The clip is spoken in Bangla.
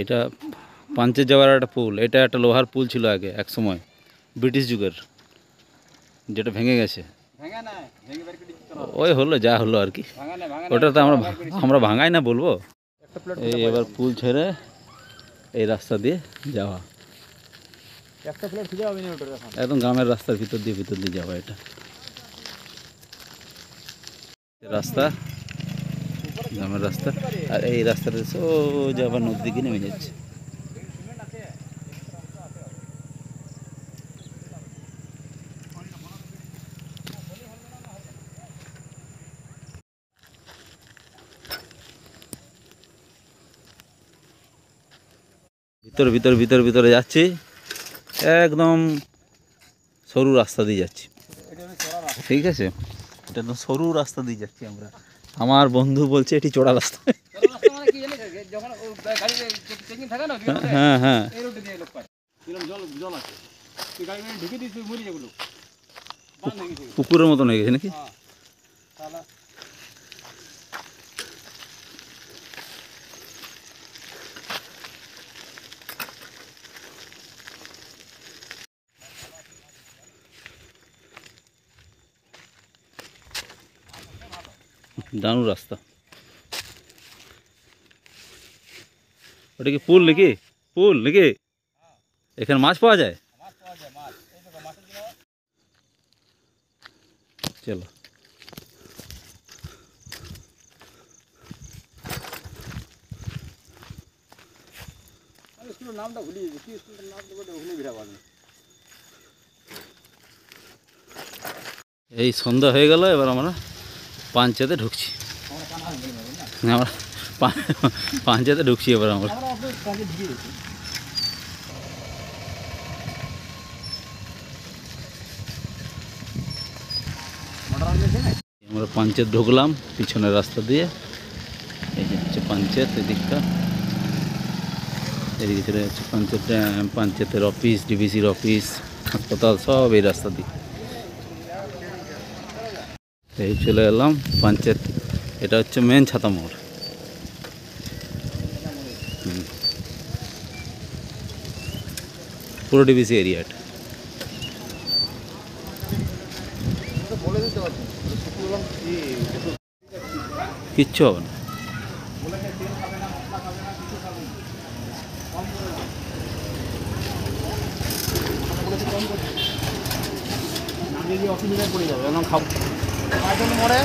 এটা পাঞ্চের যাওয়ার একটা পুল, এটা একটা লোহার পুল ছিল আগে এক সময় ব্রিটিশ যুগের, যেটা ভেঙে গেছে। ওই হলো যা হলো আর কি, ওটা তো আমরা ভাঙাই না বলবো। এই এবার পুল ছেড়ে এই রাস্তা দিয়ে যাওয়া, একদম গ্রামের রাস্তার ভিতর দিয়ে যাওয়া। এটা রাস্তা, গ্রামের রাস্তা, আর এই রাস্তাটা সোজা আবার নদীর দিকে নেমে যাচ্ছে। ভিতরে যাচ্ছি, একদম সরু রাস্তা দিয়ে যাচ্ছি, ঠিক আছে? এটা একদম সরু রাস্তা দিয়ে যাচ্ছি আমরা। আমার বন্ধু বলছে এটি চড়া রাস্তা। হ্যাঁ হ্যাঁ, পুকুরের মতন হয়ে গেছে নাকি? দারুণ রাস্তা। ওটা কি পুল নাকি? পুল নাকি? এখানে মাছ পাওয়া যায়? চলো। এই সন্ধ্যা হয়ে গেল, এবার আমরা পাঞ্চায়েতে ঢুকছি। আমরা পাঞ্চায়েতে ঢুকছি এবার আমরা। আমরা পাঞ্চায়েত ঢুকলাম পিছনের রাস্তা দিয়ে। এই যে হচ্ছে পাঞ্চায়েত, এদিকটা, এদিকে চলে যাচ্ছে পঞ্চায়েতের অফিস, ডিভিসির অফিস, হাসপাতাল, সব এই রাস্তা দিয়ে। এই চলে এলাম পঞ্চায়েত, এটা হচ্ছে মেন ছাতা মোড়। পুরো ডিভিসি এরিয়াটা। কিচ্ছু হবে না। অসুবিধায় পড়ে যাবে, খাবো মোড়ে